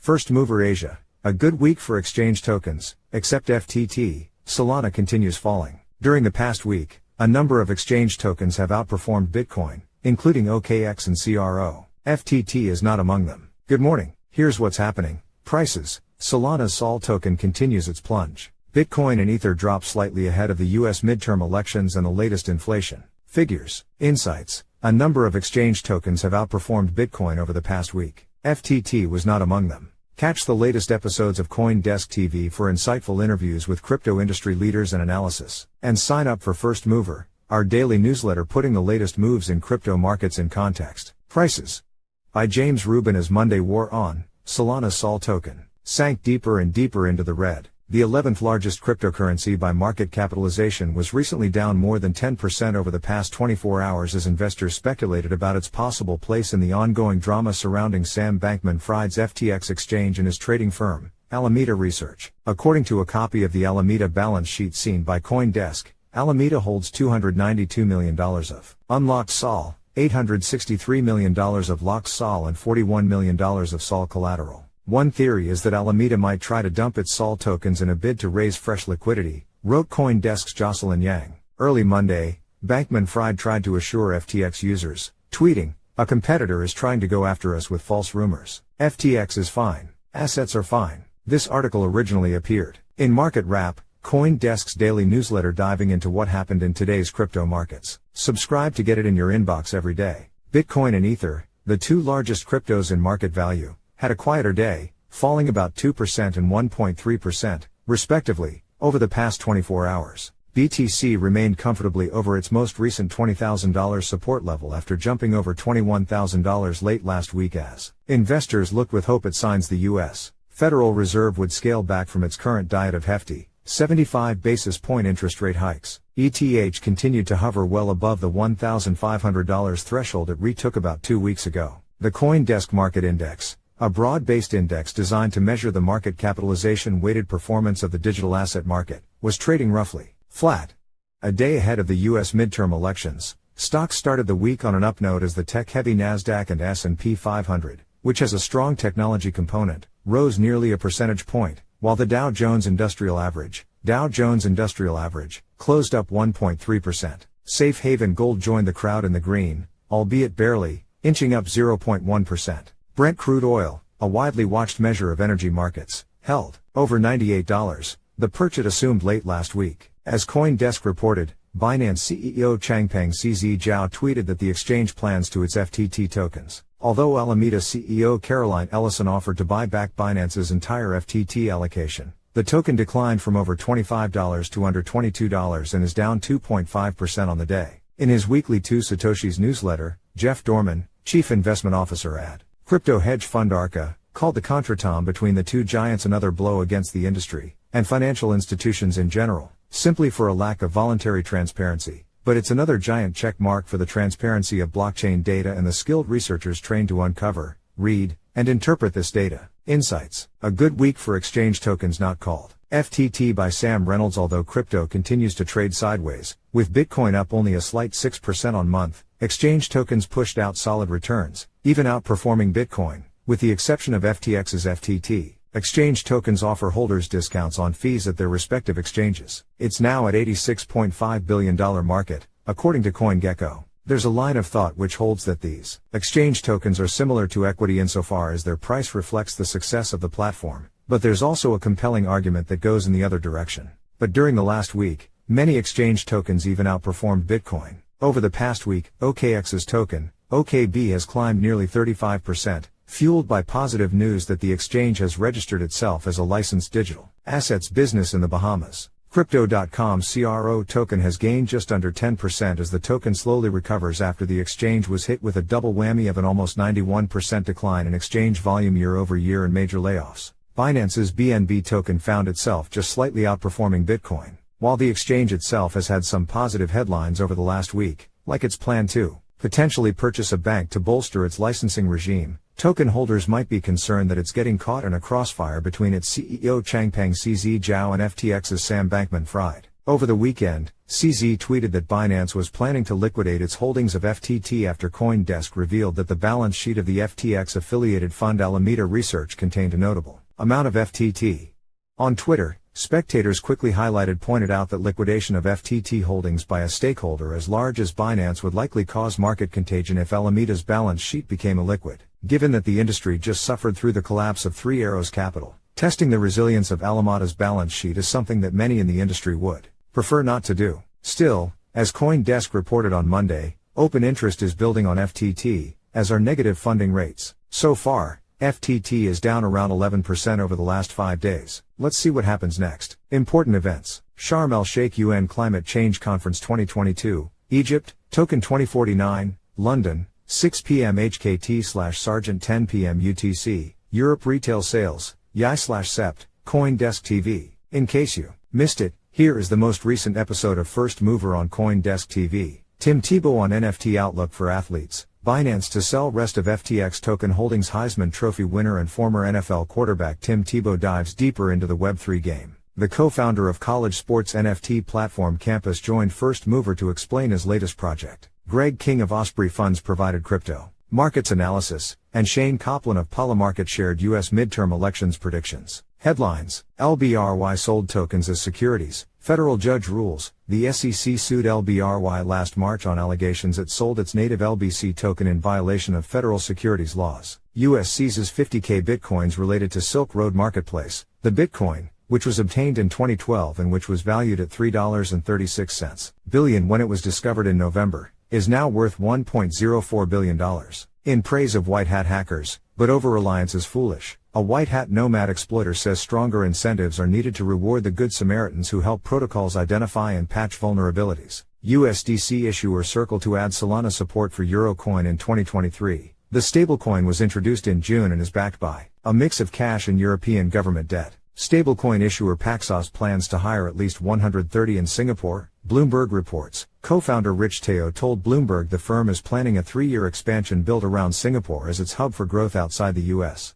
First mover Asia. A good week for exchange tokens, except FTT. Solana continues falling. During the past week, a number of exchange tokens have outperformed Bitcoin, including OKX and CRO. FTT is not among them. Good morning. Here's what's happening. Prices. Solana's SOL token continues its plunge. Bitcoin and Ether drop slightly ahead of the US midterm elections and the latest inflation figures. Insights. A number of exchange tokens have outperformed Bitcoin over the past week. FTT was not among them. Catch the latest episodes of CoinDesk TV for insightful interviews with crypto industry leaders and analysis. And sign up for First Mover, our daily newsletter putting the latest moves in crypto markets in context. Prices. By James Rubin as Monday wore on, Solana's SOL token sank deeper and deeper into the red. The 11th largest cryptocurrency by market capitalization was recently down more than 10% over the past 24 hours as investors speculated about its possible place in the ongoing drama surrounding Sam Bankman-Fried's FTX exchange and his trading firm, Alameda Research. According to a copy of the Alameda balance sheet seen by CoinDesk, Alameda holds $292 million of unlocked SOL, $863 million of locked SOL and $41 million of SOL collateral. One theory is that Alameda might try to dump its SOL tokens in a bid to raise fresh liquidity, wrote CoinDesk's Jocelyn. Early Monday, Bankman-Fried tried to assure FTX users, tweeting, "A competitor is trying to go after us with false rumors. FTX is fine. Assets are fine." This article originally appeared in Market Wrap, CoinDesk's daily newsletter diving into what happened in today's crypto markets. Subscribe to get it in your inbox every day. Bitcoin and Ether, the two largest cryptos in market value, had a quieter day, falling about 2% and 1.3%, respectively, over the past 24 hours. BTC remained comfortably over its most recent $20,000 support level after jumping over $21,000 late last week as investors looked with hope at signs the U.S. Federal Reserve would scale back from its current diet of hefty, 75 basis point interest rate hikes. ETH continued to hover well above the $1,500 threshold it retook about 2 weeks ago. The CoinDesk Market Index, a broad-based index designed to measure the market capitalization-weighted performance of the digital asset market, was trading roughly flat. A day ahead of the U.S. midterm elections, stocks started the week on an up note as the tech-heavy Nasdaq and S&P 500, which has a strong technology component, rose nearly a percentage point, while the Dow Jones Industrial Average, closed up 1.3%. Safe Haven Gold joined the crowd in the green, albeit barely, inching up 0.1%. Brent crude oil, a widely watched measure of energy markets, held over $98, the perch it assumed late last week. As CoinDesk reported, Binance CEO Changpeng CZ Zhao tweeted that the exchange plans to its FTT tokens. Although Alameda CEO Caroline Ellison offered to buy back Binance's entire FTT allocation, the token declined from over $25 to under $22 and is down 2.5% on the day. In his weekly 2 Satoshis newsletter, Jeff Dorman, chief investment officer at crypto hedge fund Arca, called the contretemps between the two giants another blow against the industry, and financial institutions in general, simply for a lack of voluntary transparency, but it's another giant check mark for the transparency of blockchain data and the skilled researchers trained to uncover, read, and interpret this data. Insights. A good week for exchange tokens not called FTT by Sam Reynolds. Although crypto continues to trade sideways, with Bitcoin up only a slight 6% on month, exchange tokens pushed out solid returns, even outperforming Bitcoin, with the exception of FTX's FTT. Exchange tokens offer holders discounts on fees at their respective exchanges. It's now at $86.5 billion market, according to CoinGecko. There's a line of thought which holds that these exchange tokens are similar to equity insofar as their price reflects the success of the platform, but there's also a compelling argument that goes in the other direction. But during the last week, many exchange tokens even outperformed Bitcoin. Over the past week, OKX's token, OKB, has climbed nearly 35%, fueled by positive news that the exchange has registered itself as a licensed digital assets business in the Bahamas. Crypto.com CRO token has gained just under 10% as the token slowly recovers after the exchange was hit with a double whammy of an almost 91% decline in exchange volume year over year and major layoffs. Binance's BNB token found itself just slightly outperforming Bitcoin. While the exchange itself has had some positive headlines over the last week, like its plan to potentially purchase a bank to bolster its licensing regime, token holders might be concerned that it's getting caught in a crossfire between its CEO Changpeng CZ Zhao and FTX's Sam Bankman-Fried. Over the weekend, CZ tweeted that Binance was planning to liquidate its holdings of FTT after CoinDesk revealed that the balance sheet of the FTX-affiliated fund Alameda Research contained a notable amount of FTT. On Twitter, spectators quickly pointed out that liquidation of FTT holdings by a stakeholder as large as Binance would likely cause market contagion if Alameda's balance sheet became illiquid, given that the industry just suffered through the collapse of Three Arrows Capital. Testing the resilience of Alameda's balance sheet is something that many in the industry would prefer not to do. Still, as CoinDesk reported on Monday, open interest is building on FTT, as are negative funding rates. So far, FTT is down around 11% over the last 5 days. Let's see what happens next. Important events: Sharm el-Sheikh UN Climate Change Conference 2022, Egypt, Token 2049, London, 6 p.m. HKT/Sargent 10 p.m. UTC, Europe retail sales, YI/SEPT, CoinDesk TV. In case you missed it, here is the most recent episode of First Mover on CoinDesk TV. Tim Tebow on NFT outlook for athletes. Binance to sell rest of FTX token holdings. Heisman Trophy winner and former NFL quarterback Tim Tebow dives deeper into the Web3 game. The co-founder of college sports NFT platform Campus joined First Mover to explain his latest project. Greg King of Osprey Funds provided crypto markets analysis, and Shane Copland of Polymarket shared U.S. midterm elections predictions. Headlines: LBRY sold tokens as securities. Federal judge rules. The SEC sued LBRY last March on allegations it sold its native LBC token in violation of federal securities laws. U.S. seizes 50K bitcoins related to Silk Road Marketplace. The Bitcoin, which was obtained in 2012 and which was valued at $3.36 billion when it was discovered in November, is now worth $1.04 billion. In praise of white hat hackers, but over-reliance is foolish. A white hat nomad exploiter says stronger incentives are needed to reward the good Samaritans who help protocols identify and patch vulnerabilities. USDC issuer Circle to add Solana support for Eurocoin in 2023. The stablecoin was introduced in June and is backed by a mix of cash and European government debt. Stablecoin issuer Paxos plans to hire at least 130 in Singapore, Bloomberg reports. Co-founder Rich Teo told Bloomberg the firm is planning a 3-year expansion built around Singapore as its hub for growth outside the US.